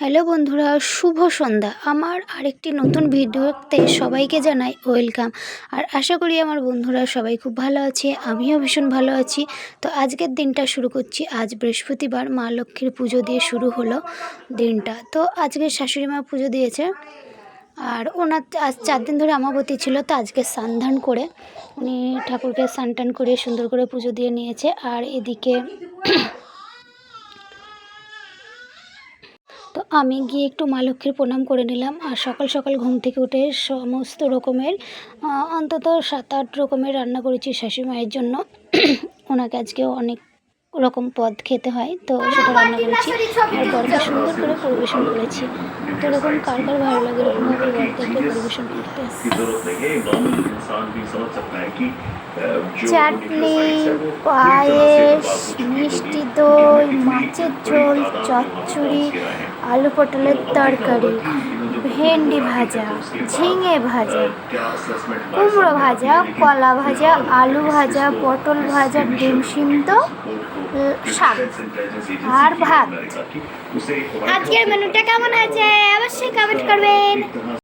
Hello বন্ধুরা, শুভ সন্ধ্যা। আমার আরেকটি নতুন ভিডিওতে সবাইকে জানাই ওয়েলকাম। আর আশা করি আমার বন্ধুরা সবাই খুব ভালো আছে, আমিও ভীষণ ভালো আছি। তো আজকের দিনটা শুরু করছি। আজ বৃহস্পতিবার, মা লক্ষ্মীর পুজো দিয়ে শুরু হলো দিনটা। তো আজকে শাশুড়ি মা পুজো দিয়েছে, আর ওনার আজ 4 দিন ধরে আমাবতী ছিল। তো আজকে স্নান ধান করে উনি ঠাকুরকে স্নান টান করে সুন্দর করে পুজো দিয়ে নিয়েছে। আর এদিকে তো আমি গিয়ে একটু মা লক্ষ্মীর প্রণাম করে নিলাম। আর সকাল সকাল ঘুম থেকে উঠে সমস্ত রকমের অন্তত 7-8 রকমের রান্না করেছি শাশুড়ি মায়ের জন্য। ওনাকে আজকে অনেক রকম পদ খেতে হয়, তো সেটা রান্না করেছি আর বরকে সুন্দর করে পরিবেশন করেছি। তো এরকম কার কার ভালো লাগে এরকমভাবে বরদেরকে পরিবেশন করতে। চাটনি, পায়েস, মিষ্টি দই, মাছের ঝোল, চচ্চড়ি, আলু পটলের তরকারি, ভেন্ডি ভাজা, ঝিঙে ভাজা, কুমড়ো ভাজা, কলা ভাজা, আলু ভাজা, পটল ভাজা, ডিম সিদ্ধ, শাক আর ভাত। আজকের মেনুটা কেমন আছে অবশ্যই কমেন্ট করবেন।